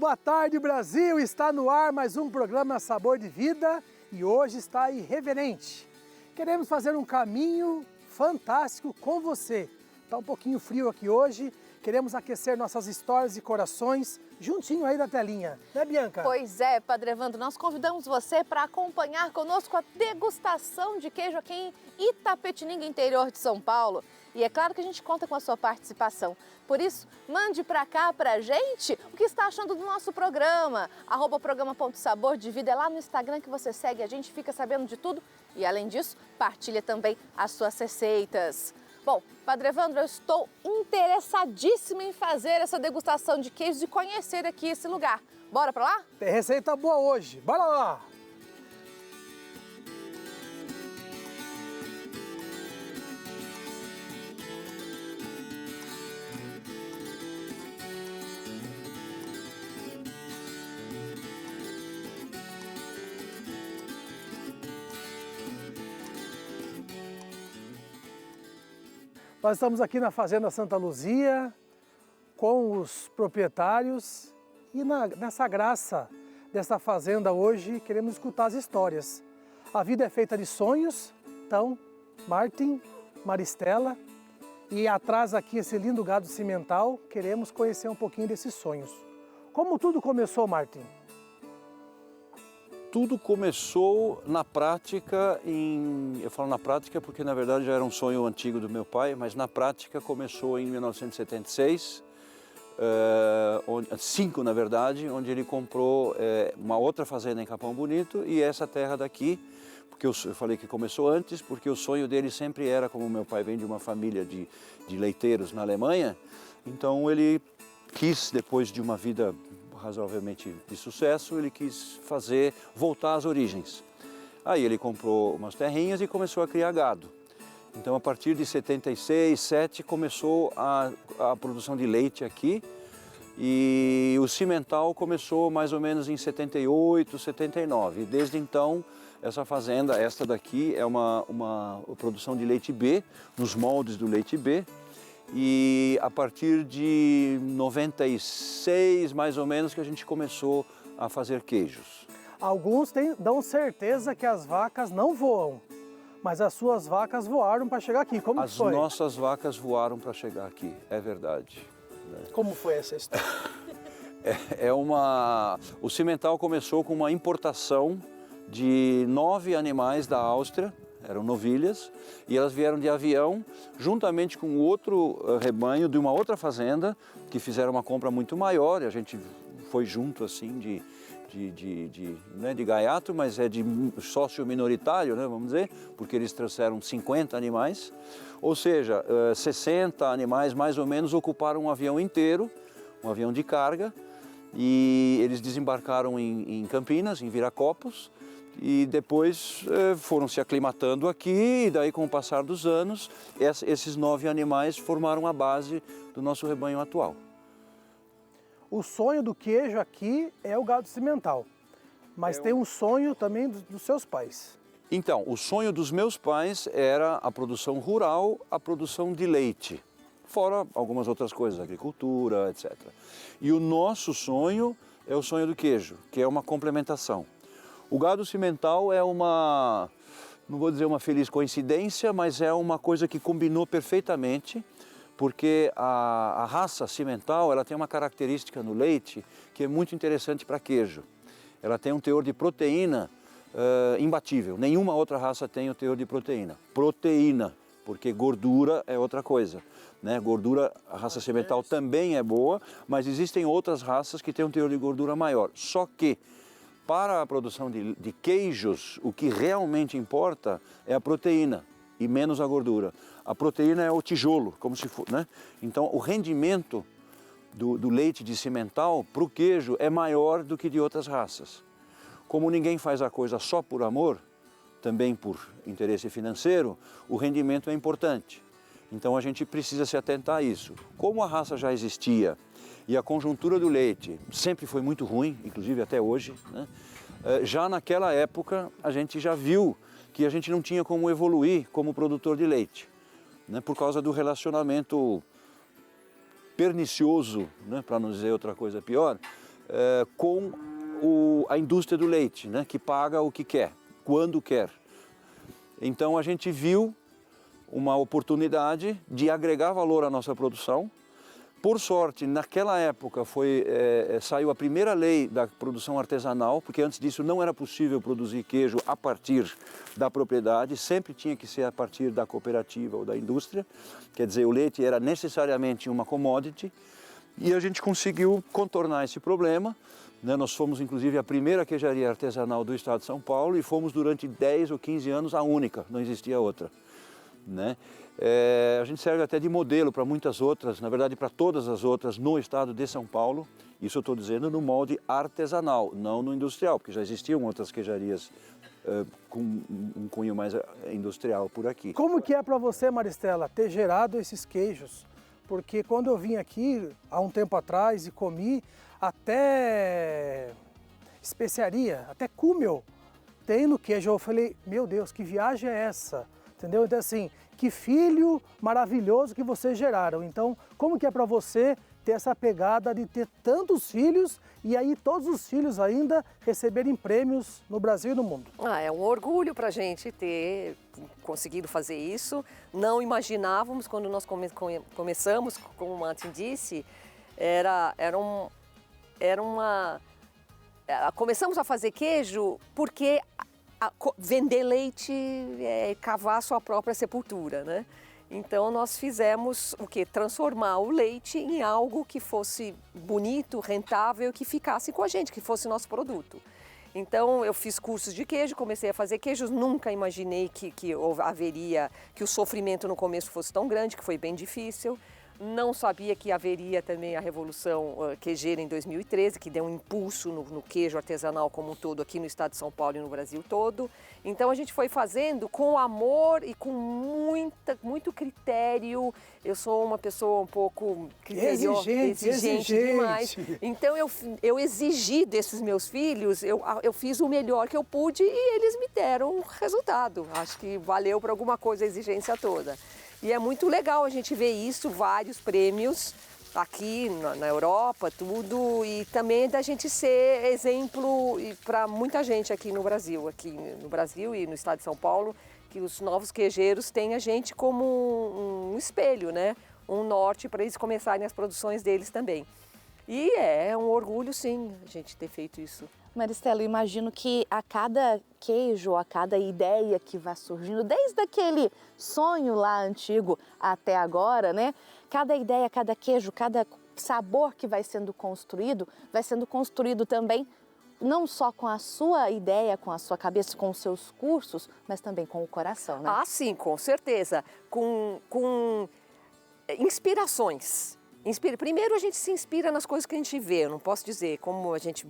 Boa tarde, Brasil! Está no ar mais um programa Sabor de Vida e hoje está irreverente. Queremos fazer um caminho fantástico com você. Está um pouquinho frio aqui hoje, queremos aquecer nossas histórias e corações juntinho aí da telinha, né, Bianca? Pois é, Padre Evandro, nós convidamos você para acompanhar conosco a degustação de queijo aqui em Itapetininga, interior de São Paulo. E é claro que a gente conta com a sua participação. Por isso, mande para cá pra gente o que está achando do nosso programa. @programa.sabor de vida é lá no Instagram que você segue, a gente fica sabendo de tudo. E além disso, partilha também as suas receitas. Bom, Padre Evandro, eu estou interessadíssima em fazer essa degustação de queijos e conhecer aqui esse lugar. Bora para lá? Tem receita boa hoje, bora lá! Nós estamos aqui na Fazenda Santa Luzia, com os proprietários e nessa graça dessa fazenda hoje queremos escutar as histórias. A vida é feita de sonhos, então, Martin, Maristela, e atrás aqui esse lindo gado cimental, queremos conhecer um pouquinho desses sonhos. Como tudo começou, Martin? Tudo começou na prática, eu falo na prática porque na verdade já era um sonho antigo do meu pai, mas na prática começou em 1976, 5 na verdade, onde ele comprou uma outra fazenda em Capão Bonito e essa terra daqui, porque eu falei que começou antes, porque o sonho dele sempre era, como meu pai vem de uma família de leiteiros na Alemanha, então ele quis, depois de uma vida razoavelmente de sucesso, ele quis voltar às origens. Aí ele comprou umas terrinhas e começou a criar gado. Então a partir de 76, 7 começou a produção de leite aqui e o cimental começou mais ou menos em 78, 79. E desde então essa fazenda, esta daqui, é uma produção de leite B, nos moldes do leite B. E a partir de 96, mais ou menos, que a gente começou a fazer queijos. Alguns dão certeza que as vacas não voam, mas as suas vacas voaram para chegar aqui. Como foi? As nossas vacas voaram para chegar aqui, é verdade. Como foi essa história? O cimental começou com uma importação de 9 animais da Áustria, eram novilhas, e elas vieram de avião, juntamente com outro rebanho de uma outra fazenda, que fizeram uma compra muito maior, e a gente foi junto assim não é de gaiato, mas é de sócio minoritário, né, vamos dizer, porque eles trouxeram 50 animais, ou seja, 60 animais mais ou menos ocuparam um avião inteiro, um avião de carga, e eles desembarcaram em Campinas, em Viracopos, e depois foram se aclimatando aqui, e daí com o passar dos anos, esses 9 animais formaram a base do nosso rebanho atual. O sonho do queijo aqui é o gado cimental, mas tem um sonho também dos seus pais. Então, o sonho dos meus pais era a produção rural, a produção de leite, fora algumas outras coisas, agricultura, etc. E o nosso sonho é o sonho do queijo, que é uma complementação. O gado cimental é não vou dizer uma feliz coincidência, mas é uma coisa que combinou perfeitamente, porque a raça cimental ela tem uma característica no leite que é muito interessante para queijo. Ela tem um teor de proteína imbatível. Nenhuma outra raça tem o teor de proteína. Proteína, porque gordura é outra coisa. Né? Gordura, a raça cimental também é boa, mas existem outras raças que têm um teor de gordura maior. Só que para a produção de queijos, o que realmente importa é a proteína e menos a gordura. A proteína é o tijolo, como se for, né? Então, o rendimento do leite de cimental para o queijo é maior do que de outras raças. Como ninguém faz a coisa só por amor, também por interesse financeiro, o rendimento é importante. Então, a gente precisa se atentar a isso. Como a raça já existia e a conjuntura do leite sempre foi muito ruim, inclusive até hoje, né? Já naquela época a gente já viu que a gente não tinha como evoluir como produtor de leite, né? Por causa do relacionamento pernicioso, né? Para não dizer outra coisa pior, com a indústria do leite, né, que paga o que quer, quando quer. Então a gente viu uma oportunidade de agregar valor à nossa produção. Por sorte, naquela época saiu a primeira lei da produção artesanal, porque antes disso não era possível produzir queijo a partir da propriedade, sempre tinha que ser a partir da cooperativa ou da indústria. Quer dizer, o leite era necessariamente uma commodity e a gente conseguiu contornar esse problema. Nós fomos, inclusive, a primeira queijaria artesanal do estado de São Paulo e fomos durante 10 ou 15 anos a única, não existia outra. A gente serve até de modelo para muitas outras, na verdade para todas as outras no estado de São Paulo. Isso eu estou dizendo no molde artesanal, não no industrial, porque já existiam outras queijarias com um cunho mais industrial por aqui. Como que é para você, Maristela, ter gerado esses queijos? Porque quando eu vim aqui há um tempo atrás e comi, até especiaria, até cúmel tem no queijo. Eu falei, meu Deus, que viagem é essa? Entendeu? Então assim, que filho maravilhoso que vocês geraram. Então, como que é para você ter essa pegada de ter tantos filhos e aí todos os filhos ainda receberem prêmios no Brasil e no mundo? É um orgulho para a gente ter conseguido fazer isso. Não imaginávamos quando nós começamos, como o Martin disse, começamos a fazer queijo porque vender leite é cavar sua própria sepultura, né? Então nós fizemos o quê? Transformar o leite em algo que fosse bonito, rentável, que ficasse com a gente, que fosse nosso produto. Então eu fiz cursos de queijo, comecei a fazer queijos, nunca imaginei que o sofrimento no começo fosse tão grande, que foi bem difícil. Não sabia que haveria também a Revolução Queijeira em 2013, que deu um impulso no queijo artesanal como um todo aqui no estado de São Paulo e no Brasil todo. Então a gente foi fazendo com amor e com muito critério. Eu sou uma pessoa um pouco exigente demais. Então eu exigi desses meus filhos, eu fiz o melhor que eu pude e eles me deram um resultado. Acho que valeu para alguma coisa a exigência toda. E é muito legal a gente ver isso, vários prêmios aqui na Europa, tudo, e também da gente ser exemplo para muita gente aqui no Brasil e no estado de São Paulo, que os novos queijeiros têm a gente como um espelho, né? Um norte para eles começarem as produções deles também. E é um orgulho, sim, a gente ter feito isso. Maristela, eu imagino que a cada queijo, a cada ideia que vai surgindo, desde aquele sonho lá antigo até agora, né? Cada ideia, cada queijo, cada sabor que vai sendo construído também não só com a sua ideia, com a sua cabeça, com os seus cursos, mas também com o coração, né? Ah, sim, com certeza. Com inspirações. Primeiro a gente se inspira nas coisas que a gente vê, eu não posso dizer, como a gente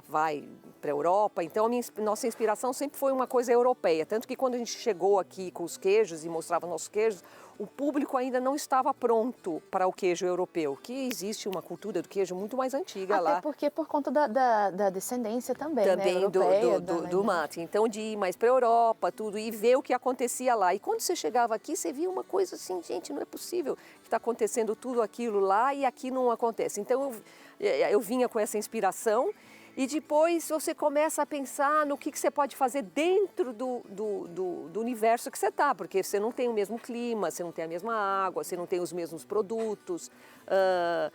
vai para a Europa, então nossa inspiração sempre foi uma coisa europeia, tanto que quando a gente chegou aqui com os queijos e mostrava nossos queijos, o público ainda não estava pronto para o queijo europeu, que existe uma cultura do queijo muito mais antiga lá. Até porque por conta da descendência também, né, europeia, do mate. Então de ir mais para a Europa, tudo, e ver o que acontecia lá. E quando você chegava aqui, você via uma coisa assim, gente, não é possível que está acontecendo tudo aquilo lá e aqui não acontece. Então eu vinha com essa inspiração. E depois você começa a pensar no que você pode fazer dentro do universo que você está, porque você não tem o mesmo clima, você não tem a mesma água, você não tem os mesmos produtos,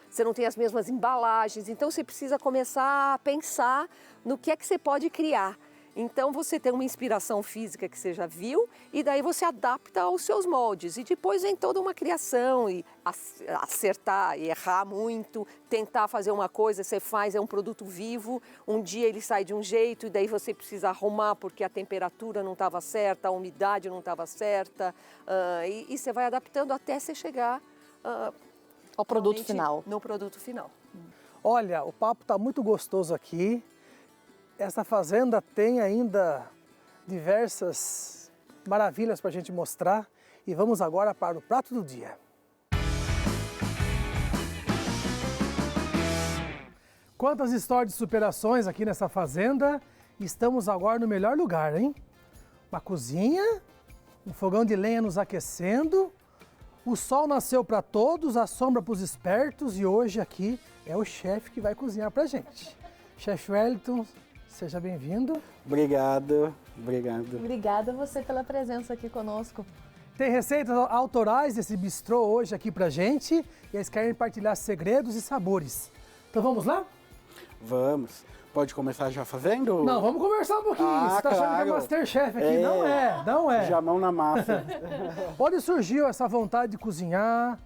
você não tem as mesmas embalagens, então você precisa começar a pensar no que é que você pode criar. Então você tem uma inspiração física que você já viu e daí você adapta aos seus moldes. E depois vem toda uma criação e acertar e errar muito, tentar fazer uma coisa, você faz, é um produto vivo, um dia ele sai de um jeito e daí você precisa arrumar porque a temperatura não estava certa, a umidade não estava certa e você vai adaptando até você chegar ao produto final. No produto final. Olha, o papo está muito gostoso aqui. Essa fazenda tem ainda diversas maravilhas para a gente mostrar e vamos agora para o prato do dia. Quantas histórias de superações aqui nessa fazenda. Estamos agora no melhor lugar, hein? Uma cozinha, um fogão de lenha nos aquecendo, o sol nasceu para todos, a sombra para os espertos e hoje aqui é o chefe que vai cozinhar pra gente. Chefe Wellington, seja bem-vindo. Obrigado. Obrigada a você pela presença aqui conosco. Tem receitas autorais desse bistrô hoje aqui pra gente e eles querem partilhar segredos e sabores. Então vamos lá? Vamos. Pode começar já fazendo? Não, vamos conversar um pouquinho. Você tá achando que é Masterchef aqui? Não é. Já mão na massa. Onde surgiu essa vontade de cozinhar,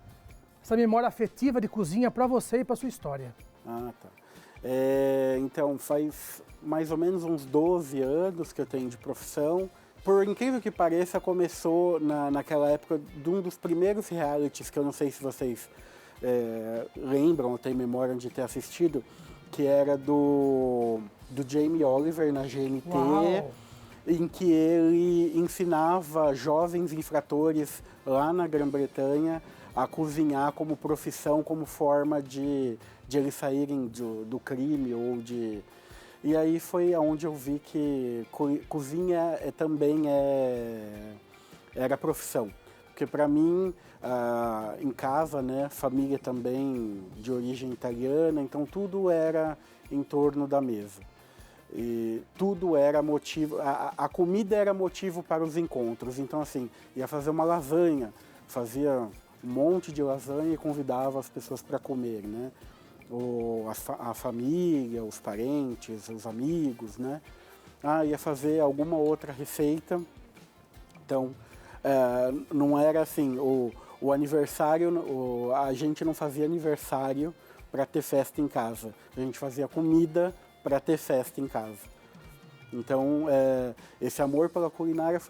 essa memória afetiva de cozinha pra você e pra sua história? Tá. Então, faz mais ou menos uns 12 anos que eu tenho de profissão. Por incrível que pareça, começou naquela época de um dos primeiros realities, que eu não sei se vocês lembram ou têm memória de ter assistido, que era do Jamie Oliver na GNT, Uau. em que ele ensinava jovens infratores lá na Grã-Bretanha a cozinhar como profissão, como forma de eles saírem do crime ou de... E aí foi onde eu vi que cozinha também era profissão. Porque para mim, em casa, né, família também de origem italiana, então tudo era em torno da mesa. E tudo era motivo, a comida era motivo para os encontros. Então assim, ia fazer uma lasanha, fazia um monte de lasanha e convidava as pessoas para comer, né? Ou a família, os parentes, os amigos, né? Ia fazer alguma outra receita. Então, não era assim, o aniversário, a gente não fazia aniversário para ter festa em casa. A gente fazia comida para ter festa em casa. Então, esse amor pela culinária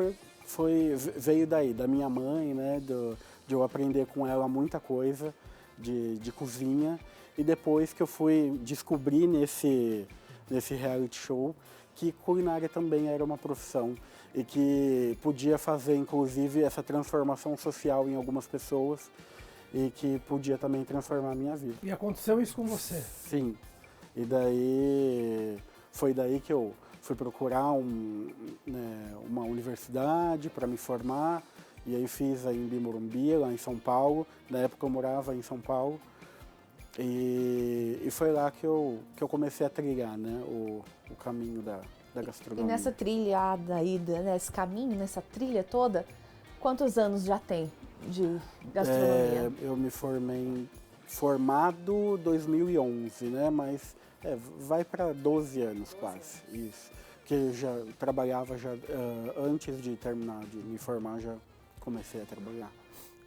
veio daí, da minha mãe, né? De eu aprender com ela muita coisa de cozinha. E depois que eu fui descobrir nesse reality show que culinária também era uma profissão e que podia fazer, inclusive, essa transformação social em algumas pessoas e que podia também transformar a minha vida. E aconteceu isso com você? Sim. E daí, foi daí que eu fui procurar uma universidade para me formar. E aí fiz a Embi Morumbi, lá em São Paulo. Na época eu morava em São Paulo. E foi lá que eu comecei a trilhar, né, o caminho da gastronomia. E nessa trilhada aí, nesse caminho, nessa trilha toda, quantos anos já tem de gastronomia? Eu me formei formado 2011, né, mas vai para 12 anos quase, isso. Porque eu já trabalhava antes de terminar de me formar, já comecei a trabalhar.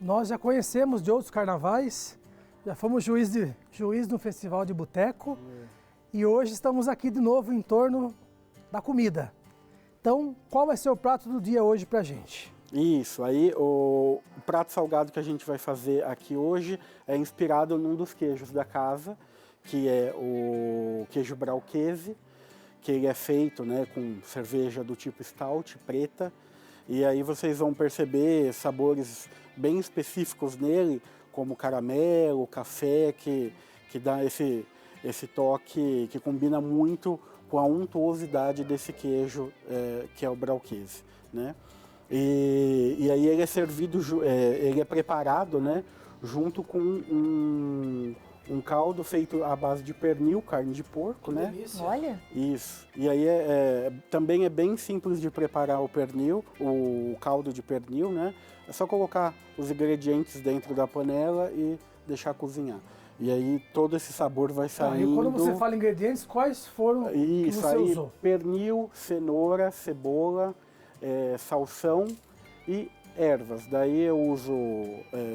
Nós já conhecemos de outros carnavais, já fomos juiz no Festival de Boteco e hoje estamos aqui de novo em torno da comida. Então, qual vai ser o prato do dia hoje pra gente? Isso, aí o prato salgado que a gente vai fazer aqui hoje é inspirado num dos queijos da casa, que é o queijo Brauchese, que ele é feito, né, com cerveja do tipo stout, preta, e aí vocês vão perceber sabores bem específicos nele, como caramelo, café, que dá esse toque que combina muito com a untuosidade desse queijo, que é o Brauchese, né? E aí ele é servido, ele é preparado, né, junto com um caldo feito à base de pernil, carne de porco, né? Delícia. Olha! Isso. E aí também é bem simples de preparar o pernil, o caldo de pernil, né? É só colocar os ingredientes dentro da panela e deixar cozinhar. E aí todo esse sabor vai saindo. E quando você fala ingredientes, quais foram que você usou? Pernil, cenoura, cebola, salsão e ervas. Daí eu uso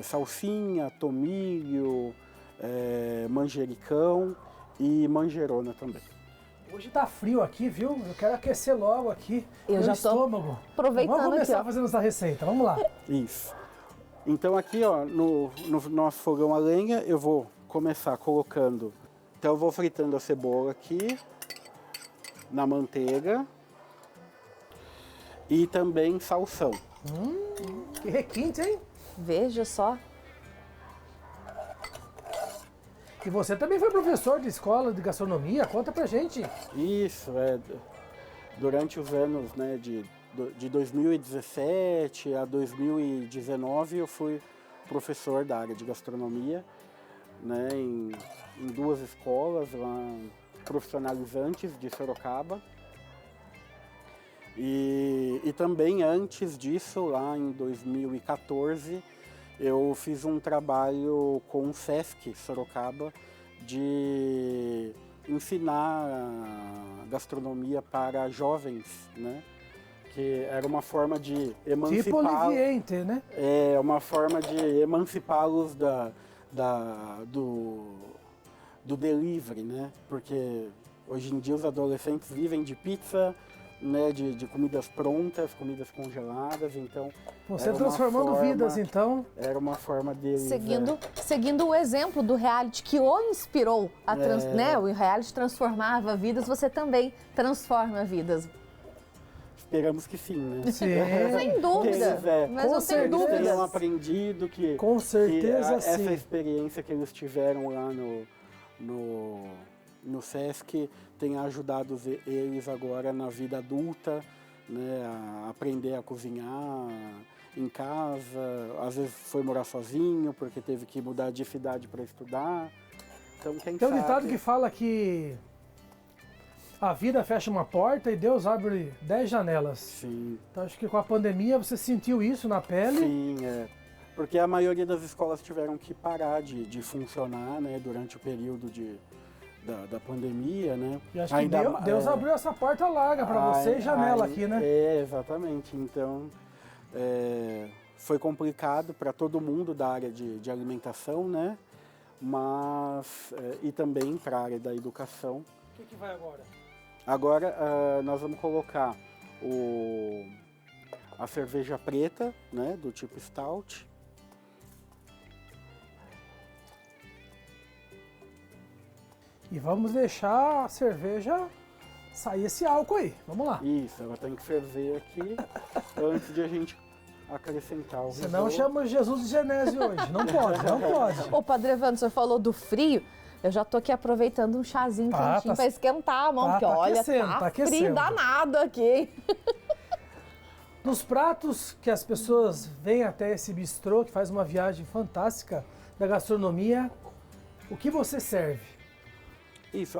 salsinha, tomilho, manjericão e manjerona também. Hoje tá frio aqui, viu? Eu quero aquecer logo aqui Eu já tô estômago. aproveitando Vamos começar aqui, ó. fazendo essa receita, vamos lá. Isso. Então aqui, ó, no nosso fogão a lenha, eu vou começar colocando... Então eu vou fritando a cebola aqui, na manteiga, e também salsão. Que requinte, hein? Veja só. E você também foi professor de escola de gastronomia, conta pra gente. Isso, durante os anos, né, de 2017 a 2019 eu fui professor da área de gastronomia né, em 2 escolas lá profissionalizantes de Sorocaba. E também antes disso, lá em 2014, eu fiz um trabalho com o Sesc Sorocaba de ensinar gastronomia para jovens, né? Que era uma forma de emancipar... Tipo Oliviente, né? É uma forma de emancipá-los do delivery, né? Porque hoje em dia os adolescentes vivem de pizza, né? De comidas prontas, comidas congeladas, então... Você transformando vidas, então. Era uma forma deles... Seguindo o exemplo do reality que o inspirou, né? O reality transformava vidas, você também transforma vidas. Esperamos que sim, né? Sim. Sem dúvida, mas com não tenho certeza. dúvidas. Eles tenham aprendido que, Com certeza, essa sim. experiência que eles tiveram lá no Sesc tem ajudado eles agora na vida adulta, né? A aprender a cozinhar em casa, às vezes foi morar sozinho porque teve que mudar de cidade para estudar. Então, quem Tem um sabe... ditado que fala que a vida fecha uma porta e Deus abre 10 janelas. Sim. Então acho que com a pandemia você sentiu isso na pele. Sim, porque a maioria das escolas tiveram que parar de funcionar, né, durante o período da pandemia, né? E acho que Deus abriu essa porta larga para você e janela aqui, né? Exatamente. Então, foi complicado para todo mundo da área de alimentação, né? Mas, e também para a área da educação. O que vai agora? Agora nós vamos colocar a cerveja preta, né, do tipo Stout. E vamos deixar a cerveja sair esse álcool aí. Vamos lá. Isso, ela tem que ferver aqui antes de a gente acrescentar o Senão risoto. chama Jesus de Genésio hoje. Não pode, não pode. Ô, Padre Evandro, você falou do frio. Eu já tô aqui aproveitando um chazinho quentinho para esquentar a mão, porque olha, aquecendo, tá frio aquecendo. danado aqui, hein? Dos pratos que as pessoas vêm até esse bistrô, que faz uma viagem fantástica da gastronomia, o que você serve? Isso,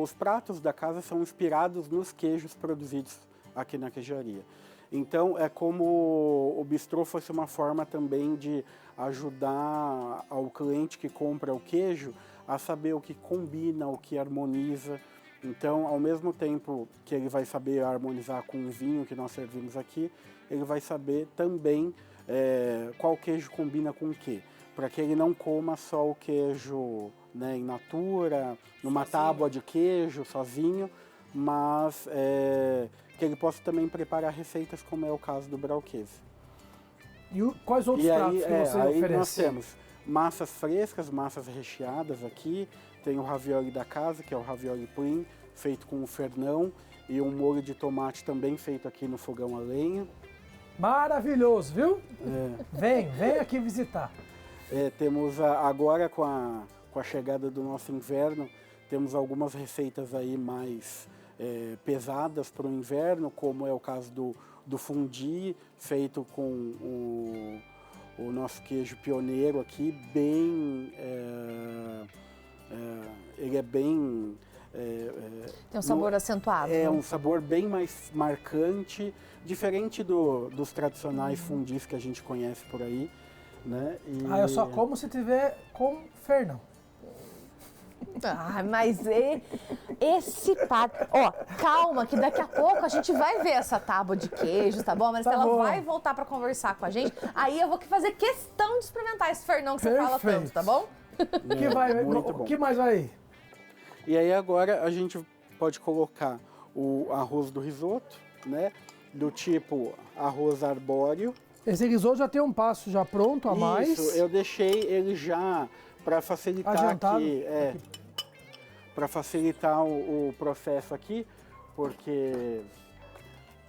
os pratos da casa são inspirados nos queijos produzidos aqui na queijaria. Então, é como o bistrô fosse uma forma também de ajudar ao cliente que compra o queijo a saber o que combina, o que harmoniza. Então, ao mesmo tempo que ele vai saber harmonizar com o vinho que nós servimos aqui, ele vai saber também qual queijo combina com o quê. Para que ele não coma só o queijo, né, in natura, numa tábua de queijo, sozinho, mas que ele possa também preparar receitas, como é o caso do brauquese. E quais outros pratos que você aí oferece? Nós temos massas frescas, massas recheadas aqui, tem o ravioli da casa, que é o ravioli plain, feito com o fernão, e um molho de tomate também feito aqui no fogão a lenha. Maravilhoso, viu? Vem aqui visitar. Temos agora com a chegada do nosso inverno, temos algumas receitas aí mais pesadas para o inverno, como é o caso do fundi, feito com o nosso queijo pioneiro aqui, bem... ele é bem... Tem um sabor acentuado. Um sabor bem mais marcante, diferente dos tradicionais fundis que a gente conhece por aí, né? Eu só como se tiver com fernão. Ah, mas esse padre... Ó, calma, que daqui a pouco a gente vai ver essa tábua de queijos, tá bom? Mas Tá ela bom. vai voltar para conversar com a gente. Aí eu vou fazer questão de experimentar esse fernão que você fala Perfeito. tanto, tá bom? Muito bom. O que mais vai aí? E aí agora a gente pode colocar o arroz do risoto, né? Do tipo arroz arbóreo. Esse risoto já tem um passo já pronto a mais. Isso, eu deixei ele já para facilitar Adiantado. aqui, para facilitar o processo aqui, porque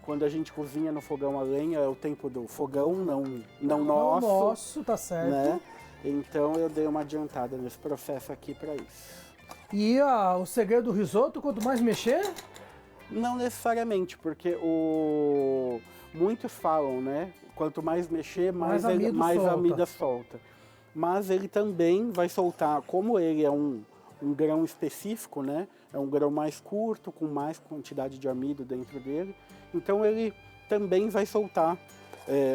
quando a gente cozinha no fogão a lenha é o tempo do fogão, não nosso. Nosso, tá certo. Né? Então eu dei uma adiantada nesse processo aqui para isso. E o segredo do risoto, quanto mais mexer, Não necessariamente, porque muitos falam, né? Quanto mais mexer, mais amido mais solta. amida solta. mas ele também vai soltar, como ele é um grão específico, né? É um grão mais curto, com mais quantidade de amido dentro dele. Então ele também vai soltar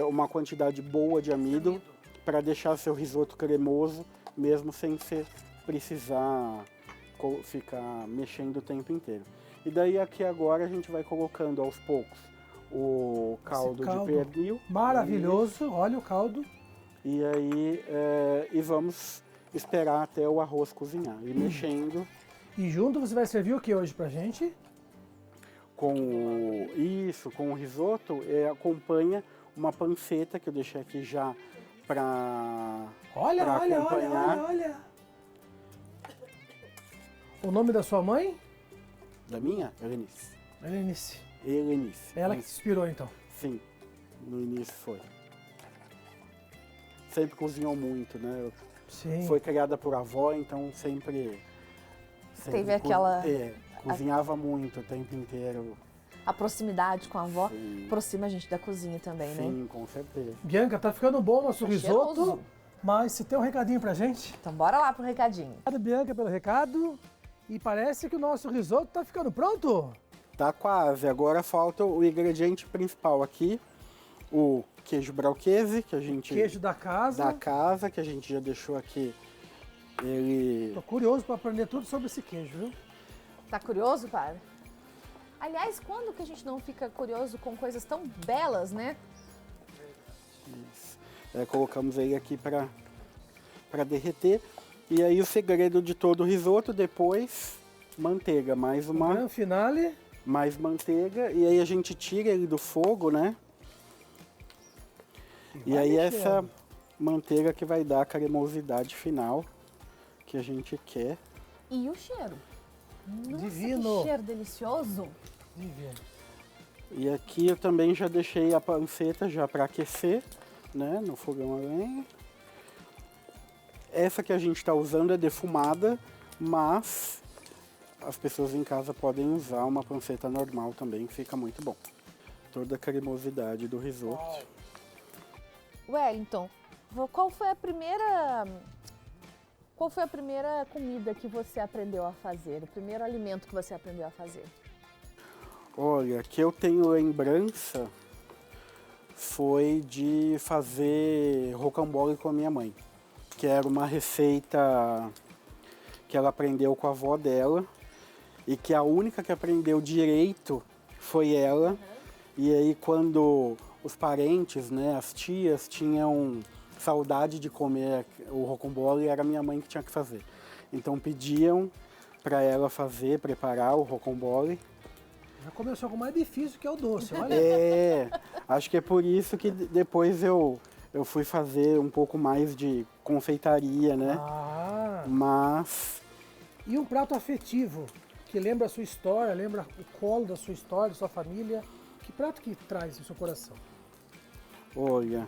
uma quantidade boa de amido para deixar seu risoto cremoso, mesmo sem você precisar ficar mexendo o tempo inteiro. E daí aqui agora a gente vai colocando aos poucos o caldo de pernil. Maravilhoso, olha o caldo. E aí e vamos esperar até o arroz cozinhar, e mexendo. E junto você vai servir o que hoje pra gente? Com o risoto, acompanha uma panceta que eu deixei aqui já para acompanhar. Olha. O nome da sua mãe? Da minha? Helenice. Helenice. Ela que te inspirou então? Sim, no início foi. Sempre cozinhou muito, né? Sim. Foi criada por avó, então sempre Teve aquela... cozinhava muito o tempo inteiro. A proximidade com a avó Sim. aproxima a gente da cozinha também, né? Sim, com certeza. Bianca, tá ficando bom o nosso risoto, cheiroso. mas você tem um recadinho pra gente? Então bora lá pro recadinho. Obrigado, Bianca, pelo recado. E parece que o nosso risoto tá ficando pronto. Tá quase. Agora falta o ingrediente principal aqui, o queijo brauchese, que a gente... Queijo da casa. que a gente já deixou aqui. Ele... Tô curioso para aprender tudo sobre esse queijo, viu? Tá curioso, padre? Aliás, quando que a gente não fica curioso com coisas tão belas, né? colocamos ele aqui para derreter. E aí o segredo de todo o risoto, depois, manteiga, mais Grande finale. mais manteiga, e aí a gente tira ele do fogo, né? E aí essa manteiga que vai dar a cremosidade final que a gente quer. E o cheiro? Nossa, Divino. que cheiro delicioso. Divino. E aqui eu também já deixei a panceta já para aquecer, né, no fogão a lenha. Essa que a gente está usando é defumada, mas as pessoas em casa podem usar uma panceta normal também, que fica muito bom. Toda a cremosidade do risoto. Wellington, qual foi a primeira comida que você aprendeu a fazer? O primeiro alimento que você aprendeu a fazer? Olha, que eu tenho lembrança foi de fazer rocambole com a minha mãe, que era uma receita que ela aprendeu com a avó dela e que a única que aprendeu direito foi ela. Uhum. E aí quando os parentes, né, as tias tinham saudade de comer o rocambole, era minha mãe que tinha que fazer. Então pediam para ela preparar o rocambole. Já começou com o mais difícil, que é o doce, olha. Acho que é por isso que depois eu fui fazer um pouco mais de confeitaria, né? Ah. Mas... E um prato afetivo, que lembra a sua história, lembra o colo da sua história, da sua família. Que prato que traz no seu coração? Olha,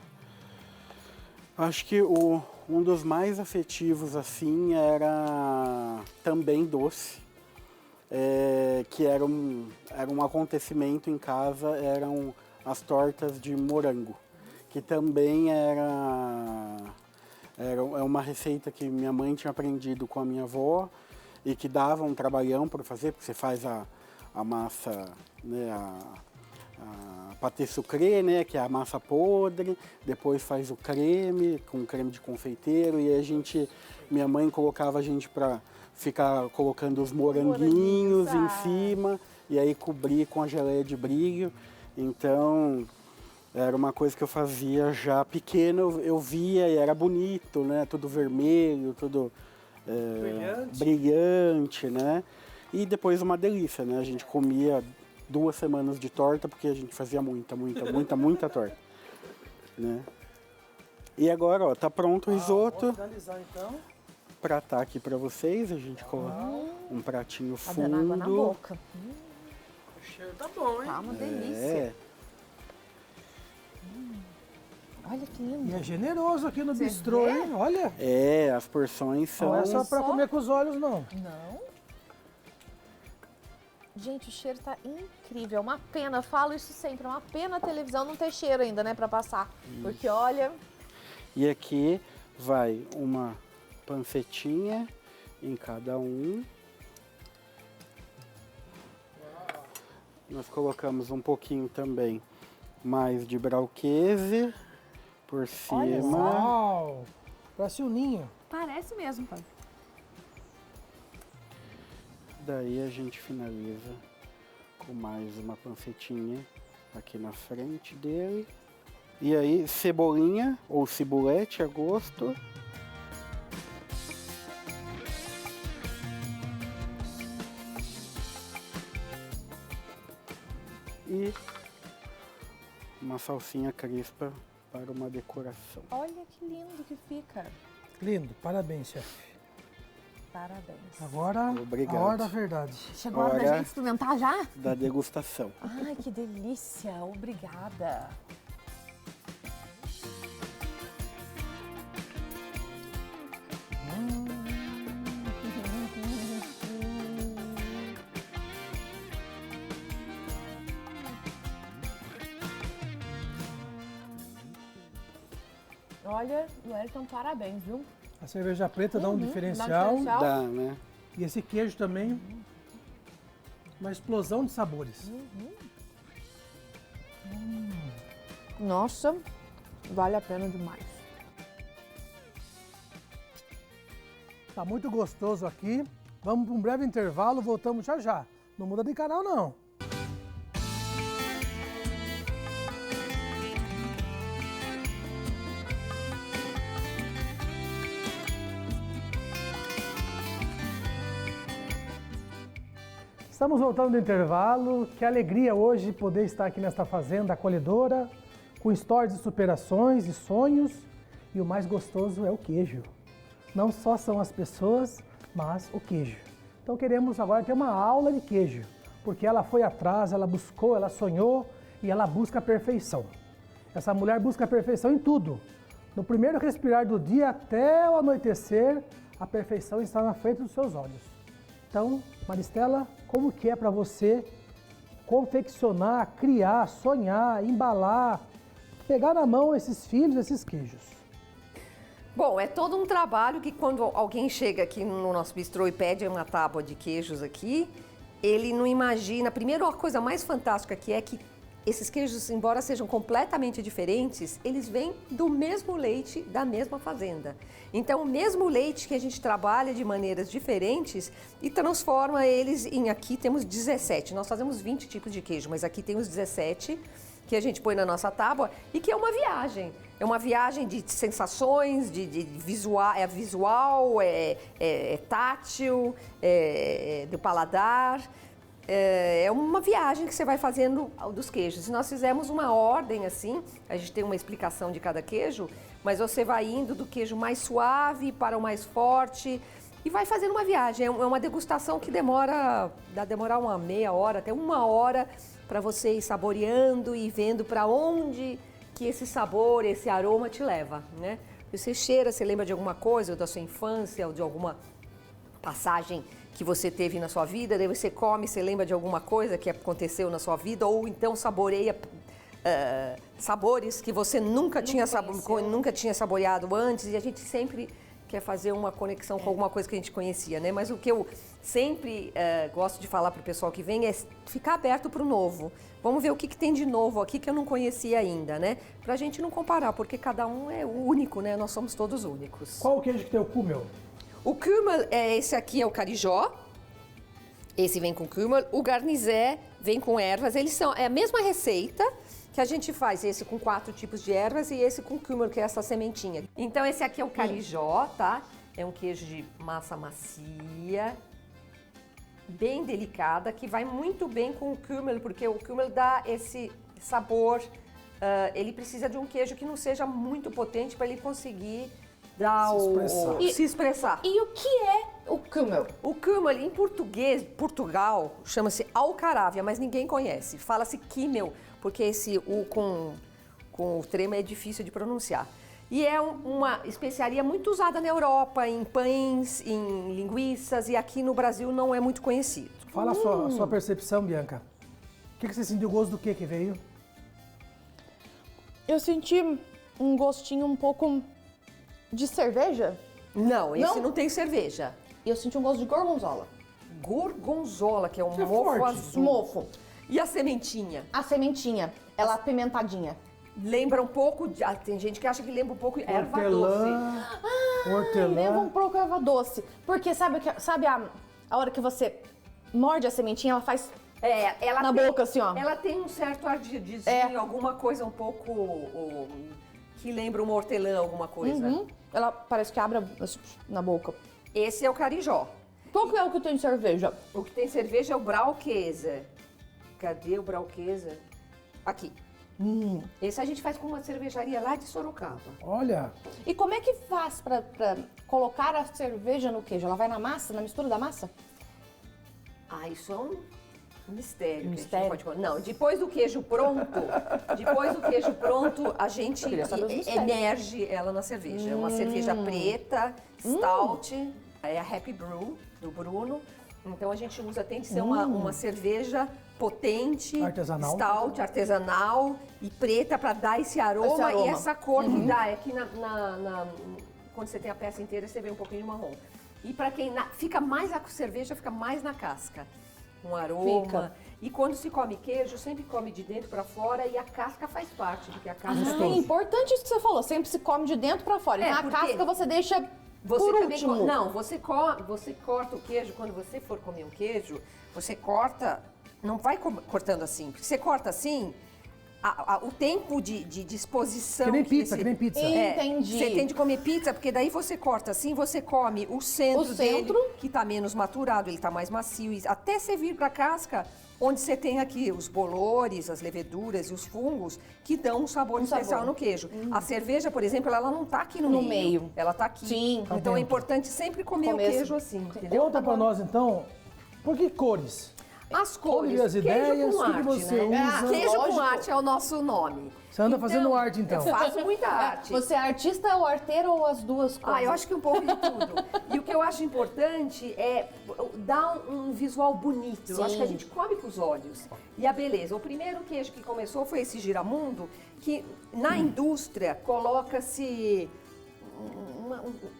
acho que um dos mais afetivos, assim, era também doce. Que era um acontecimento em casa, eram as tortas de morango, que também é uma receita que minha mãe tinha aprendido com a minha avó e que dava um trabalhão para fazer, porque você faz a massa, né, a pâté sucré, né, que é a massa podre, depois faz o creme, com creme de confeiteiro, e minha mãe colocava a gente para ficar colocando os moranguinhos em cima e aí cobrir com a geleia de brilho. Então, era uma coisa que eu fazia já pequeno, eu via e era bonito, né? Tudo vermelho, tudo brilhante, né? E depois uma delícia, né? A gente comia 2 semanas de torta, porque a gente fazia muita torta, né? E agora, ó, tá pronto o risoto. Vamos finalizar então. Pratar aqui para vocês, a gente coloca um pratinho fundo. Tá dando água na boca. O cheiro tá bom, hein? Tá uma delícia. Olha que lindo. E é generoso aqui no bistrô, hein? Olha. As porções são... Não é só para comer com os olhos, não. Não. Gente, o cheiro tá incrível. É uma pena, eu falo isso sempre, é uma pena a televisão não ter cheiro ainda, né, para passar. Porque olha... E aqui vai uma pancetinha em cada um. Nós colocamos um pouquinho também mais de brauquese por Olha cima. Uau! Parece um ninho. Parece mesmo, pai. Daí a gente finaliza com mais uma pancetinha aqui na frente dele. E aí, cebolinha ou cibulete a gosto. E uma salsinha crispa para uma decoração. Olha que lindo que fica. Lindo, parabéns, chefe. Parabéns. Agora, Obrigado. a hora da verdade. Chegou a hora da Hora- gente experimentar já? Da degustação. Ai, que delícia. Obrigada. Olha, Wellington, parabéns, viu? A cerveja preta dá um Dá um diferencial. diferencial. Dá, né? E esse queijo também, uma explosão de sabores. Nossa, vale a pena demais. Tá muito gostoso aqui. Vamos para um breve intervalo, voltamos já já. Não muda de canal, não. Estamos voltando do intervalo. Que alegria hoje poder estar aqui nesta fazenda acolhedora, com histórias de superações e sonhos. E o mais gostoso é o queijo. Não só são as pessoas, mas o queijo. Então queremos agora ter uma aula de queijo, porque ela foi atrás, ela buscou, ela sonhou e ela busca a perfeição. Essa mulher busca a perfeição em tudo. No primeiro respirar do dia até o anoitecer, a perfeição está na frente dos seus olhos. Então, Maristela, como que é para você confeccionar, criar, sonhar, embalar, pegar na mão esses filhos, esses queijos? Bom, é todo um trabalho que quando alguém chega aqui no nosso bistrô e pede uma tábua de queijos aqui, ele não imagina. Primeiro, a coisa mais fantástica que é que esses queijos, embora sejam completamente diferentes, eles vêm do mesmo leite da mesma fazenda. Então, o mesmo leite que a gente trabalha de maneiras diferentes e transforma eles em... Aqui temos 17, nós fazemos 20 tipos de queijo, mas aqui tem os 17 que a gente põe na nossa tábua e que é uma viagem. É uma viagem de sensações, de visual, é tátil, do paladar. É uma viagem que você vai fazendo dos queijos. E nós fizemos uma ordem assim, a gente tem uma explicação de cada queijo, mas você vai indo do queijo mais suave para o mais forte e vai fazendo uma viagem. É uma degustação que demorar uma meia hora, até uma hora, para você ir saboreando e vendo para onde que esse sabor, esse aroma te leva, né? Você cheira, você lembra de alguma coisa da sua infância ou de alguma passagem que você teve na sua vida, daí você come, você lembra de alguma coisa que aconteceu na sua vida, ou então saboreia sabores que você nunca tinha saboreado antes, e a gente sempre quer fazer uma conexão com alguma coisa que a gente conhecia, né? Mas o que eu sempre gosto de falar para o pessoal que vem é ficar aberto para o novo. Vamos ver o que tem de novo aqui que eu não conhecia ainda, né? Para a gente não comparar, porque cada um é único, né? Nós somos todos únicos. Qual o queijo que tem o Kümmel? O Kümmel, esse aqui é o carijó, esse vem com Kümmel. O garnizé vem com ervas, é a mesma receita que a gente faz, esse com 4 tipos de ervas e esse com Kümmel, que é essa sementinha. Então esse aqui é o carijó, tá? É um queijo de massa macia, bem delicada, que vai muito bem com o Kümmel, porque o Kümmel dá esse sabor, ele precisa de um queijo que não seja muito potente para ele conseguir dar se expressar. E o que é o Kümmel? O Kümmel, em português, Portugal, chama-se alcarávia, mas ninguém conhece. Fala-se Kümmel, porque esse U com o trema é difícil de pronunciar. E é uma especiaria muito usada na Europa, em pães, em linguiças, e aqui no Brasil não é muito conhecido. Fala a sua percepção, Bianca. O que você sentiu? O gosto do que veio? Eu senti um gostinho um pouco de cerveja Não, esse Não? não tem cerveja. e eu senti um gosto de gorgonzola. Gorgonzola, que é um É mofo forte. azul. Mofo. E a sementinha? A sementinha, ela apimentadinha. Lembra um pouco, tem gente que acha que lembra um pouco erva doce. Hortelã. Leva um pouco erva doce. Porque sabe a hora que você morde a sementinha, ela faz Ela na tem, boca assim, ó. Ela tem um certo ardidezinho, alguma coisa um pouco que lembra uma hortelã, alguma coisa. Uhum. Ela parece que abre assim, na boca. Esse é o carijó. Qual que é o que tem cerveja? O que tem cerveja é o Braukäse. Cadê o Braukäse? Aqui. Esse a gente faz com uma cervejaria lá de Sorocaba. Olha, E como é que faz pra colocar a cerveja no queijo? Ela vai na massa, na mistura da massa? Ah, isso é um mistério. que a gente Mistério? não pode falar. Não, depois do queijo pronto, a gente queria saber os mistérios. emerge ela na cerveja. É uma cerveja preta, stout, é a Happy Brew, do Bruno. Então a gente usa, tem que ser uma cerveja potente, Artesanal. stout, artesanal e preta para dar esse aroma, e essa cor que dá. É que quando você tem a peça inteira, você vê um pouquinho de marrom. E para quem fica mais a cerveja, fica mais na casca, com aroma. Fica. E quando se come queijo, sempre come de dentro para fora e a casca faz parte, porque a casca Ah, é importante isso que você falou. Sempre se come de dentro pra fora. É, Então a porque casca você deixa Você por também último. não, você corta o queijo, quando você for comer um queijo, você corta, não vai cortando assim, porque você corta assim, o tempo de disposição... que nem pizza, que nem pizza. Entendi. Você tem de comer pizza, porque daí você corta assim, você come o centro dele, que tá menos maturado, ele tá mais macio, e até você vir pra casca, onde você tem aqui os bolores, as leveduras e os fungos, que dão um sabor especial no queijo. A cerveja, por exemplo, ela não tá aqui no meio. Ela tá aqui. Sim. Então dentro. é importante sempre comer o queijo assim, entendeu? Conta pra nós então, por que cores? As cores, as ideias, queijo com o que arte, você né? usa? Queijo com Lógico. arte é o nosso nome. Você anda fazendo arte então? Eu faço muita arte. Você é artista ou arteiro ou as duas coisas? Eu acho que um pouco de tudo. E o que eu acho importante é dar um visual bonito. Eu acho que a gente come com os olhos. E a beleza. O primeiro queijo que começou foi esse giramundo, que na indústria coloca-se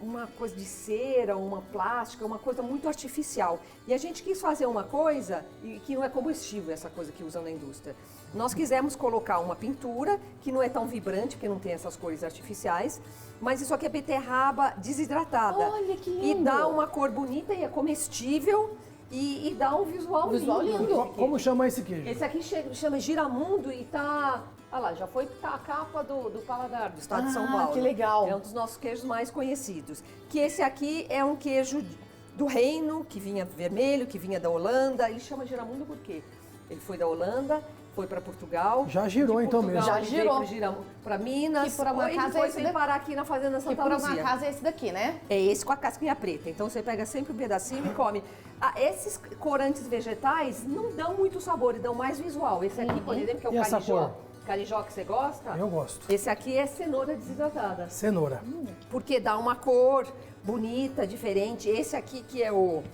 uma coisa de cera, uma plástica, uma coisa muito artificial. E a gente quis fazer uma coisa que não é comestível, essa coisa que usam na indústria. Nós quisemos colocar uma pintura que não é tão vibrante, porque não tem essas cores artificiais, mas isso aqui é beterraba desidratada. Olha que lindo! E dá uma cor bonita e é comestível e dá um visual lindo. Como chama esse queijo? Esse aqui chama Giramundo e tá... Olha lá, já foi a capa do Paladar, do estado de São Paulo. Que legal. É um dos nossos queijos mais conhecidos. Que esse aqui é um queijo do reino, que vinha vermelho, que vinha da Holanda. Ele chama Giramundo por quê? Ele foi da Holanda, foi para Portugal. Já girou de então Portugal, mesmo. ele Já veio girou. Para Minas. Que por uma e casa depois é esse veio daqui. parar aqui na Fazenda Que Santa por Luzia. uma casa é esse daqui, né? É esse com a casquinha preta. Então você pega sempre um pedacinho e come. Esses corantes vegetais não dão muito sabor, e dão mais visual. Esse aqui, por exemplo, que é o E essa carijó. cor? Carijó que você gosta? Eu gosto. Esse aqui é cenoura desidratada. Cenoura. Porque dá uma cor bonita, diferente. Esse aqui que é o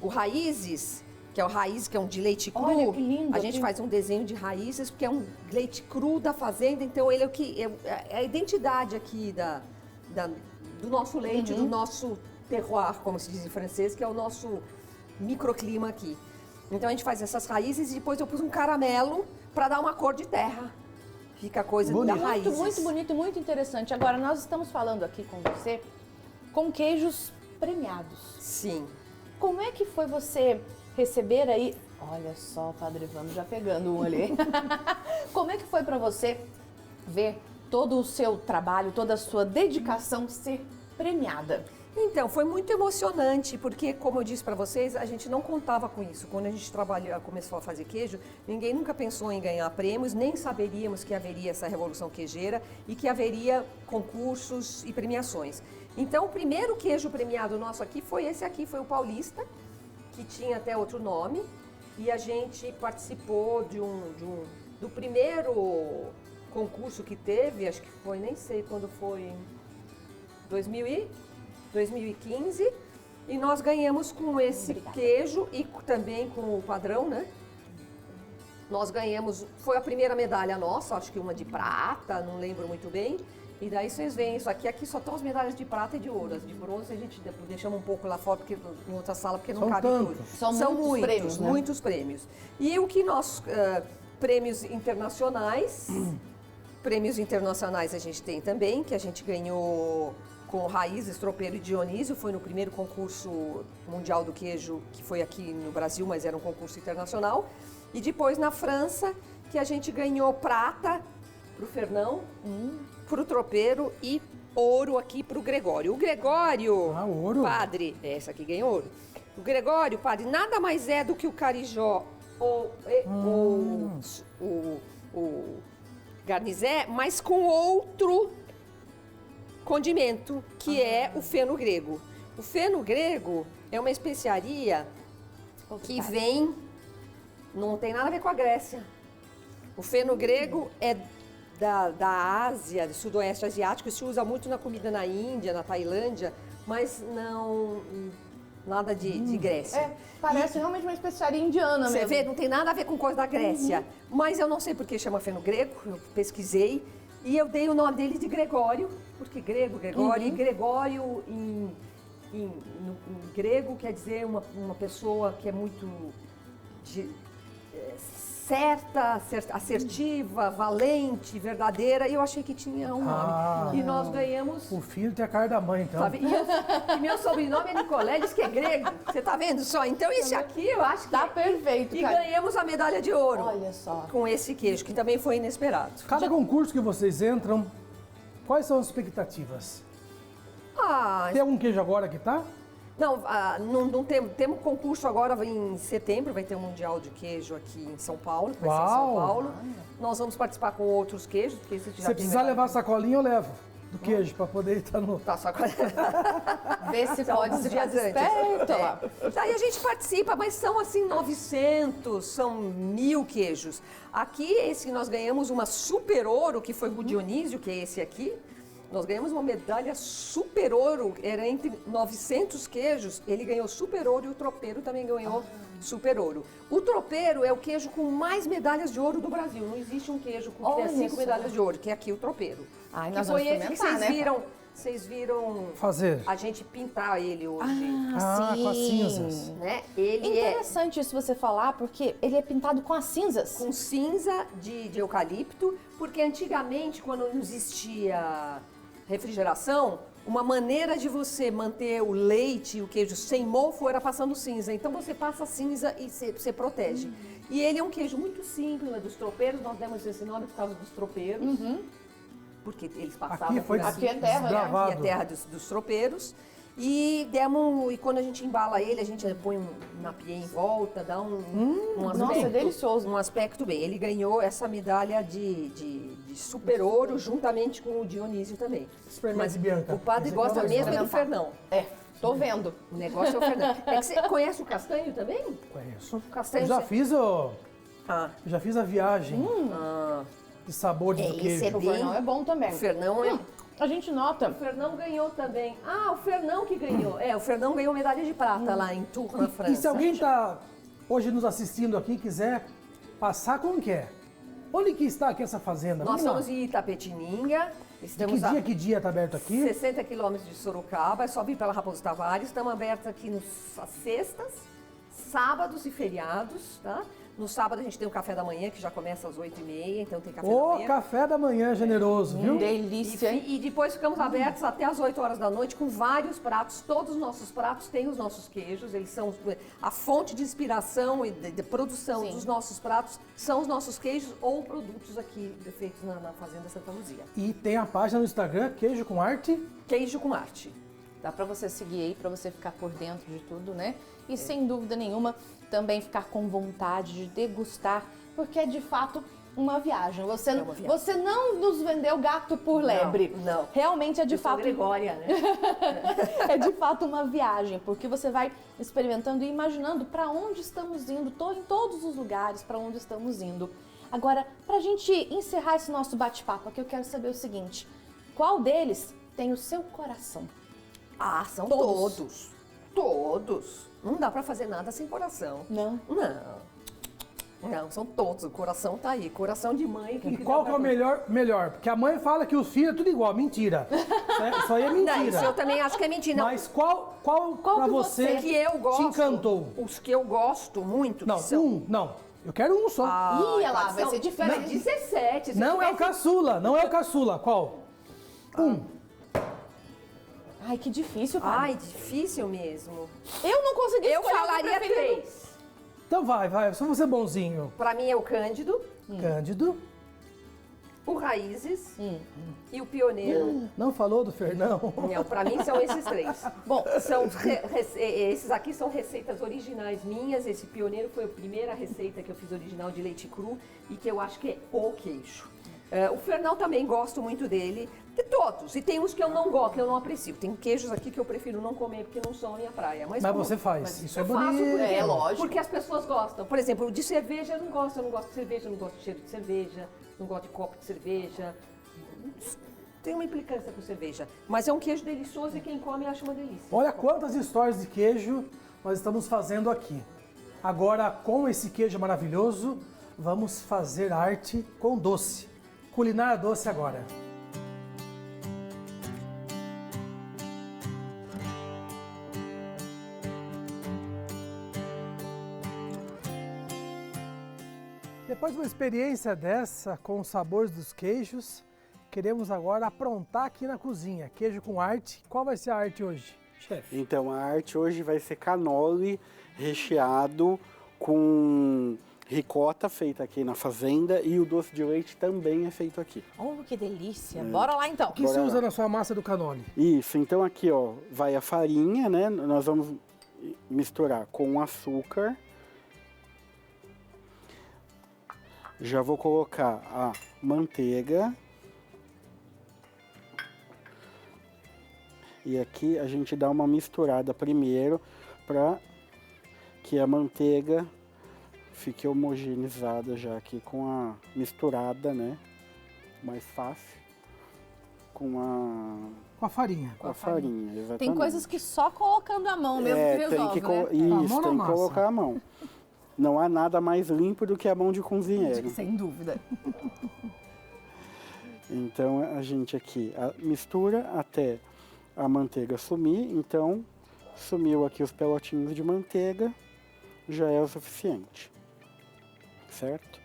Raízes, que é o raiz, que é um de leite cru. Olha, que lindo A gente aqui. faz um desenho de raízes, porque é um leite cru da fazenda, então ele é a identidade aqui do nosso leite, do nosso terroir, como se diz em francês, que é o nosso microclima aqui. Então a gente faz essas raízes e depois eu pus um caramelo para dar uma cor de terra. Fica a coisa da raiz. Muito bonito e muito interessante. Agora, nós estamos falando aqui com você com queijos premiados. Sim. Como é que foi você receber aí... Olha só, o Padre Vando já pegando um ali. Como é que foi para você ver todo o seu trabalho, toda a sua dedicação ser premiada? Então, foi muito emocionante, porque, como eu disse para vocês, a gente não contava com isso. Quando a gente começou a fazer queijo, ninguém nunca pensou em ganhar prêmios, nem saberíamos que haveria essa revolução queijeira e que haveria concursos e premiações. Então, o primeiro queijo premiado nosso aqui foi esse aqui, foi o Paulista, que tinha até outro nome, e a gente participou do primeiro concurso que teve, acho que foi, nem sei quando foi, 2015, e nós ganhamos com esse queijo e também com o padrão, né? Nós ganhamos, foi a primeira medalha nossa, acho que uma de prata, não lembro muito bem, E daí vocês veem isso aqui só estão as medalhas de prata e de ouro. As de bronze a gente deixamos um pouco lá fora, porque, em outra sala, porque não São cabe tantos. tudo. São muitos prêmios, né? Muitos prêmios. E o que nós, prêmios internacionais, a gente tem também, que a gente ganhou com Raízes, Tropeiro e Dionísio, foi no primeiro concurso mundial do queijo, que foi aqui no Brasil, mas era um concurso internacional. E depois na França, que a gente ganhou prata para o Fernão, para o Tropeiro e ouro aqui para o Gregório. O Gregório, ouro. padre, essa aqui ganhou ouro. O Gregório, padre, nada mais é do que o carijó ou o garnizé, mas com outro condimento, que é o feno grego. O feno grego é uma especiaria que vem, não tem nada a ver com a Grécia. O feno grego é da Ásia, do sudoeste asiático, se usa muito na comida na Índia, na Tailândia, mas não nada de Grécia. Parece realmente uma especiaria indiana Você mesmo. vê, não tem nada a ver com coisa da Grécia. Mas eu não sei por que chama feno grego, eu pesquisei e eu dei o nome dele de Gregório, porque Gregório, e Gregório em grego quer dizer uma pessoa que é muito certa, assertiva, valente, verdadeira, e eu achei que tinha um nome. E nós ganhamos... O filho tem a cara da mãe, então. Sabe? E meu sobrenome é Nicolé, diz que é grego. Você tá vendo só? Então esse aqui eu acho que... Tá perfeito, E cara. ganhamos a medalha de ouro. Olha só. Com esse queijo, que também foi inesperado. Cada concurso que vocês entram, quais são as expectativas? Tem algum queijo agora que tá? Não temos concurso agora em setembro, vai ter um Mundial de Queijo aqui em São Paulo, vai ser em São Paulo. Nós vamos participar com outros queijos, porque esse já Se precisar levar sacolinha, eu levo do queijo, para poder estar no... Tá, só Vê se pode se dias fazer antes. esperto lá. Daí a gente participa, mas são assim 900, são 1000 queijos. Aqui, esse que nós ganhamos uma super ouro, que foi o Dionísio, que é esse aqui. Nós ganhamos uma medalha super ouro, era entre 900 queijos, ele ganhou super ouro e o tropeiro também ganhou super ouro. O tropeiro é o queijo com mais medalhas de ouro do Brasil. Não existe um queijo com 5 medalhas de ouro, que é aqui o tropeiro. Ai, Que nós foi vamos esse que experimentar, vocês né? viram. Vocês viram Fazer. a gente pintar ele hoje, com as cinzas. né? Ele é Interessante isso você falar, porque ele é pintado com as cinzas. com cinza de eucalipto, porque antigamente, quando não existia refrigeração, uma maneira de você manter o leite e o queijo sem mofo era passando cinza. Então você passa cinza e você protege. E ele é um queijo muito simples, é dos tropeiros, nós demos esse nome por causa dos tropeiros. Porque eles passavam Aqui foi por Aqui é terra, né? desbravado. Aqui é terra dos tropeiros. E quando a gente embala ele, a gente põe um napier em volta, dá um aspecto, nossa, é delicioso. um aspecto bem. Ele ganhou essa medalha de super ouro juntamente com o Dionísio também. Experimente, Bianca. O padre Esse gosta aqui é o mesmo do experimentar. Fernão. Tô vendo. O negócio é o Fernão. É que você conhece o castanho também? Conheço. Castanho Eu já você- fiz a viagem de sabores do esse queijo. é O bem- Fernão é bom também. O Fernão é... A gente nota. O Fernão ganhou também. O Fernão que ganhou. O Fernão ganhou medalha de prata lá em Tours, na França. E se alguém está hoje nos assistindo aqui e quiser passar, como que é? Onde que está aqui essa fazenda? Nós Vamos lá. estamos em Itapetininga, estamos Que dia está aberto a aqui? 60 quilômetros de Sorocaba, é só vir pela Raposo Tavares. Estamos abertos aqui às sextas, sábados e feriados, tá? No sábado a gente tem o café da manhã, que já começa às 8h30, então tem café da O manhã. café da manhã generoso, viu? Delícia, hein? E depois ficamos abertos até às 8 horas da noite com vários pratos. Todos os nossos pratos têm os nossos queijos, eles são a fonte de inspiração e de produção Sim. dos nossos pratos, são os nossos queijos ou produtos aqui feitos na Fazenda Santa Luzia. E tem a página no Instagram, Queijo com Arte. Queijo com arte. Dá pra você seguir aí, pra você ficar por dentro de tudo, né? E sem dúvida nenhuma, também ficar com vontade de degustar, porque é de fato uma viagem. Você, uma viagem. você não nos vendeu gato por lebre. não. Realmente é de Eu sou fato. Gregória, né? É de fato uma viagem, porque você vai experimentando e imaginando para onde estamos indo, em todos os lugares para onde estamos indo. Agora, para a gente encerrar esse nosso bate-papo aqui, eu quero saber o seguinte: qual deles tem o seu coração? São Todos. todos. Todos. Não dá pra fazer nada sem coração. Não. Não. Não, são todos, o coração tá aí, coração de mãe. E qual que é o melhor? Porque a mãe fala que os filhos é tudo igual, mentira. Isso aí é mentira. Não, isso eu também acho que é mentira. Não. Mas qual pra você que eu gosto, te encantou? Os que eu gosto muito, Não, que são... não. Eu quero um só. Ih, lá, vai são- ser diferente. Não, 17. Se Não é o tivesse- caçula, não é o caçula. Qual? Ai, que difícil, pai. Ai, difícil mesmo. Eu não consegui Eu escolher o meu falaria preferido. 3. Então vai, só você bonzinho. Pra mim é o Cândido, Cândido. o Raízes e o Pioneiro. Não falou do Fernão? Não, pra mim são esses 3. Bom, são esses aqui são receitas originais minhas. Esse Pioneiro foi a primeira receita que eu fiz original de leite cru e que eu acho que é o queijo. O Fernão também gosto muito dele, de todos. E tem uns que eu não gosto, que eu não aprecio. Tem queijos aqui que eu prefiro não comer porque não são a minha praia. Mas você faz, isso é eu faço bonito. porque, É, lógico. porque as pessoas gostam. Por exemplo, de cerveja eu não gosto de cerveja, eu não gosto de cheiro de cerveja, não gosto de copo de cerveja. Tem uma implicância com cerveja. Mas é um queijo delicioso e quem come acha uma delícia. Olha quantas histórias de queijo nós estamos fazendo aqui. Agora, com esse queijo maravilhoso, vamos fazer arte com doce. Culinária doce agora. Depois de uma experiência dessa com os sabores dos queijos, queremos agora aprontar aqui na cozinha. Queijo com arte. Qual vai ser a arte hoje, chefe? Então, a arte hoje vai ser canole recheado com ricota feita aqui na fazenda e o doce de leite também é feito aqui. Oh, que delícia. Bora lá, então. O que você Bora usa lá. na sua massa do canole? Isso, então aqui ó, vai a farinha, né? Nós vamos misturar com açúcar. Já vou colocar a manteiga. E aqui a gente dá uma misturada primeiro para que a manteiga fique homogeneizada já aqui com a misturada, né? Mais fácil com Com a farinha. a farinha, exatamente. Tem coisas que só colocando a mão mesmo que tem resolve, que né? mão isso, na tem que massa. colocar a mão. Não há nada mais limpo do que a mão de cozinheiro. Sem dúvida. Então a gente aqui mistura até a manteiga sumir. Então sumiu aqui os pelotinhos de manteiga, já é o suficiente, certo?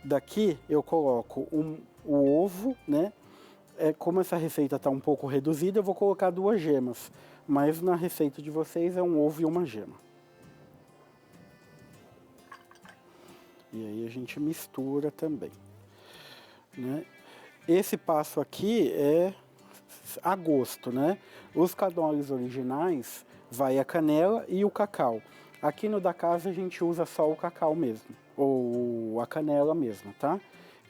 Daqui eu coloco o ovo, né? Como essa receita está um pouco reduzida, eu vou colocar 2 gemas, mas na receita de vocês é um ovo e uma gema. E aí a gente mistura também, né? Esse passo aqui é a gosto, né? Os canoles originais vai a canela e o cacau. Aqui no da casa a gente usa só o cacau mesmo, ou a canela mesmo, tá?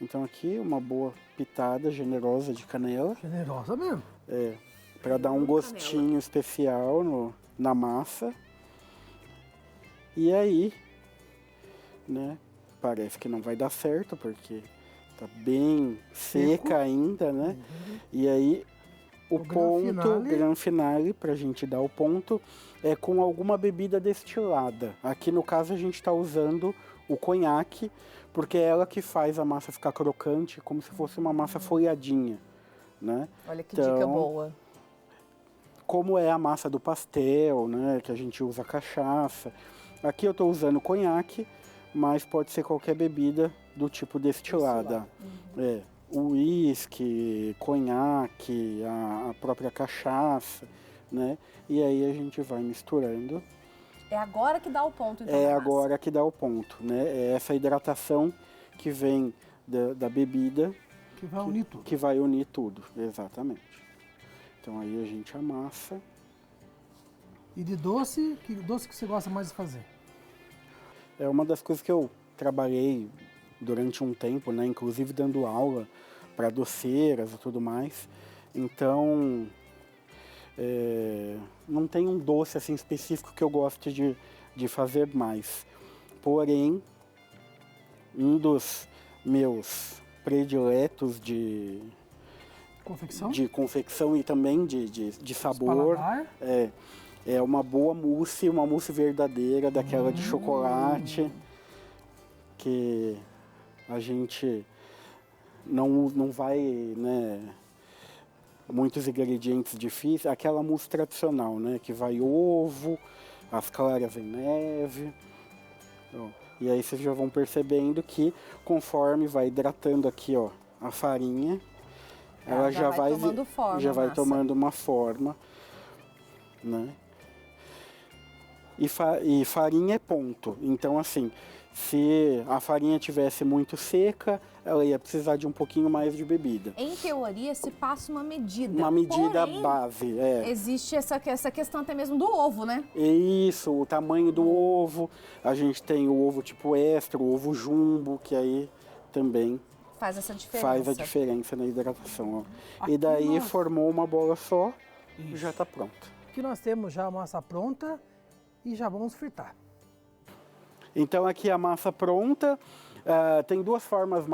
Então aqui uma boa pitada generosa de canela, Generosa mesmo. para dar um gostinho especial na massa. E aí, né? Parece que não vai dar certo porque tá bem seca ainda, né? E aí o gran finale, pra gente dar o ponto, é com alguma bebida destilada. Aqui no caso a gente está usando o conhaque, porque é ela que faz a massa ficar crocante, como se fosse uma massa folhadinha, né? Olha que dica boa. Como é a massa do pastel, né? Que a gente usa cachaça. Aqui eu estou usando conhaque, mas pode ser qualquer bebida do tipo destilada. Uísque, conhaque, a própria cachaça, né? E aí a gente vai misturando. É agora que dá o ponto, então. É da agora massa. que dá o ponto, né? É essa hidratação que vem da bebida Que vai unir tudo. que vai unir tudo, exatamente. Então aí a gente amassa. E de doce, que doce que você gosta mais de fazer? É uma das coisas que eu trabalhei durante um tempo, né? Inclusive dando aula para doceiras e tudo mais. Então, não tem um doce assim específico que eu goste de fazer mais. Porém, um dos meus prediletos de confecção e também de sabor Paladar. é uma boa mousse, uma mousse verdadeira, daquela de chocolate. porque a gente não vai, né, muitos ingredientes difíceis. Aquela mousse tradicional, né, que vai ovo, as claras em neve. Ó, e aí vocês já vão percebendo que conforme vai hidratando aqui, ó, a farinha, ela já vai tomando forma, já vai massa. tomando uma forma, né? E farinha é ponto. Então, assim, se a farinha tivesse muito seca, ela ia precisar de um pouquinho mais de bebida. Em teoria, se passa uma medida. Uma medida Porém, base, é. existe essa questão até mesmo do ovo, né? Isso, o tamanho do ovo. A gente tem o ovo tipo extra, o ovo jumbo, que aí também Faz essa diferença. faz a diferença na hidratação. Ó. Aqui E daí nós- formou uma bola só e já está pronto. Aqui nós temos já a massa pronta e já vamos fritar. Então aqui a massa pronta. Tem duas formas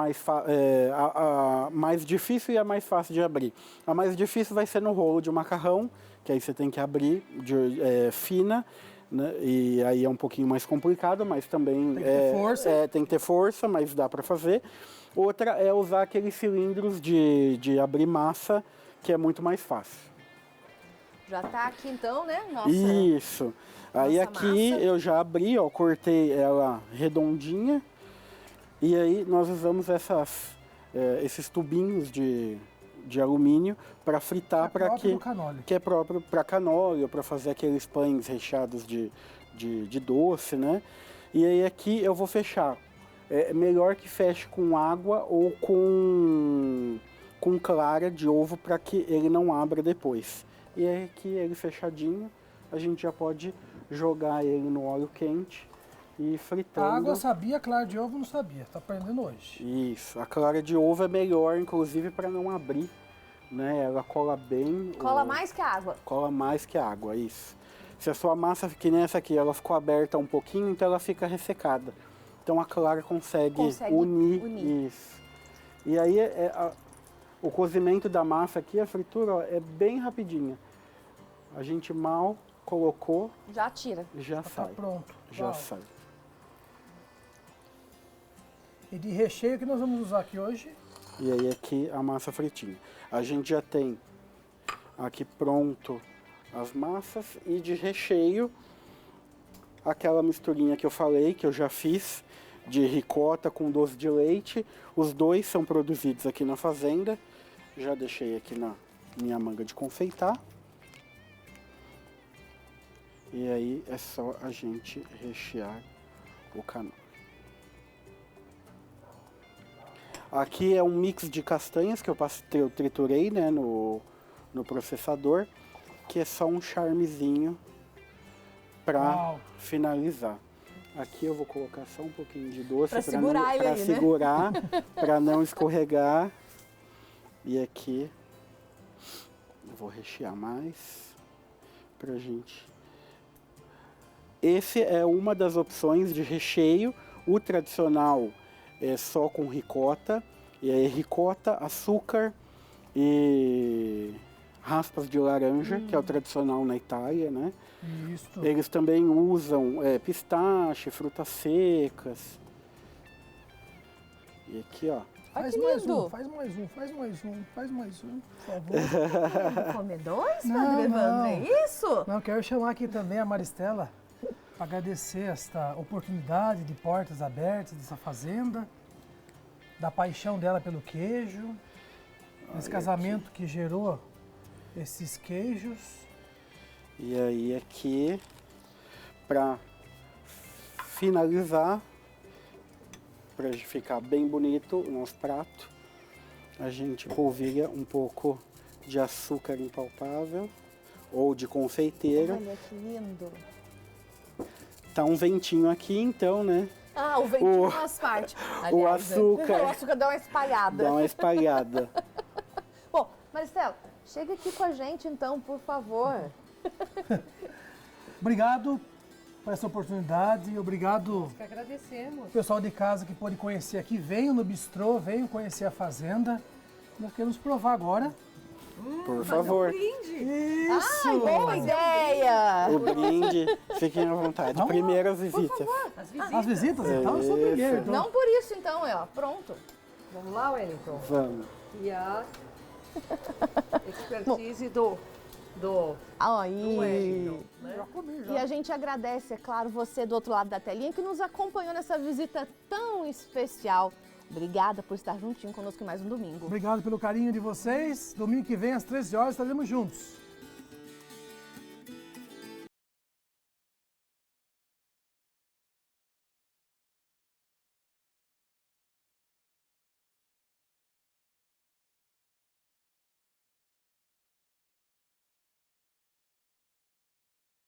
a mais difícil e a mais fácil de abrir. A mais difícil vai ser no rolo de macarrão, que aí você tem que abrir fina, né? E aí é um pouquinho mais complicado, mas também Tem que ter força. tem que ter força, mas dá para fazer. Outra é usar aqueles cilindros de abrir massa, que é muito mais fácil. Já tá aqui então, né? Nossa. Isso. Aí Nossa aqui massa. eu já abri, ó, cortei ela redondinha. E aí nós usamos esses tubinhos de alumínio para fritar, para próprio que do canole. que é próprio para canole ou para fazer aqueles pães recheados de doce, né? E aí aqui eu vou fechar. É melhor que feche com água ou com clara de ovo para que ele não abra depois. E aí aqui ele fechadinho, a gente já pode jogar ele no óleo quente e fritando. A água sabia, clara de ovo não sabia. Tá aprendendo hoje. Isso, a clara de ovo é melhor, inclusive, para não abrir, né? Ela cola bem. Cola mais que a água. Cola mais que a água, isso. Se a sua massa, que nem essa aqui, ela ficou aberta um pouquinho, então ela fica ressecada. Então a clara consegue unir. Isso. E aí o cozimento da massa aqui, a fritura, ó, é bem rapidinha. A gente mal colocou, Já tira. já Tá sai. pronto. Já Uau. sai. E de recheio que nós vamos usar aqui hoje, E aí aqui a massa fritinha. A gente já tem aqui pronto as massas e de recheio aquela misturinha que eu falei, que eu já fiz, de ricota com doce de leite. Os dois são produzidos aqui na fazenda. Já deixei aqui na minha manga de confeitar. E aí é só a gente rechear o canole. Aqui é um mix de castanhas que eu triturei, né, no processador, que é só um charmezinho para Uau. finalizar. Aqui eu vou colocar só um pouquinho de doce Pra segurar ele aí, né? segurar, para não escorregar. E aqui eu vou rechear mais pra gente. Esse é uma das opções de recheio. O tradicional é só com ricota. E aí ricota, açúcar e raspas de laranja, que é o tradicional na Itália, né? isso. Eles também usam pistache, frutas secas. E aqui, ó. Ai, Faz que mais lindo. um, faz mais um, faz mais um, faz mais um, por favor. Vou comer dois, Não, Padre Evandro? não. É isso? Não, quero chamar aqui também a Maristela para agradecer esta oportunidade de portas abertas dessa fazenda, da paixão dela pelo queijo, desse casamento que gerou esses queijos. E aí aqui, para finalizar, para ficar bem bonito o nosso prato, a gente polvilha um pouco de açúcar impalpável ou de confeiteiro. Olha que lindo. Tá um ventinho aqui, então, né? Ah, o ventinho faz parte. o Aliás, açúcar. O açúcar deu uma espalhada. Dá uma espalhada. Bom, Maristela, chega aqui com a gente então, por favor. Obrigado por essa oportunidade, obrigado Que agradecemos. ao pessoal de casa que pôde conhecer aqui. Venham no bistrô, venham conhecer a fazenda. Nós queremos provar agora Por favor. Isso! Ai, boa ideia! O brinde, fiquem à vontade. Vamos lá, Primeiras visitas. As visitas, então, eu sou o primeiro. Então. Não por isso, então, ó, pronto. Vamos lá, Wellington? Vamos. E a expertise do Aí. Wellington, né? Já comi, já. E a gente agradece, é claro, você do outro lado da telinha que nos acompanhou nessa visita tão especial. Obrigada por estar juntinho conosco em mais um domingo. Obrigado pelo carinho de vocês. Domingo que vem, às 13 horas, estaremos juntos.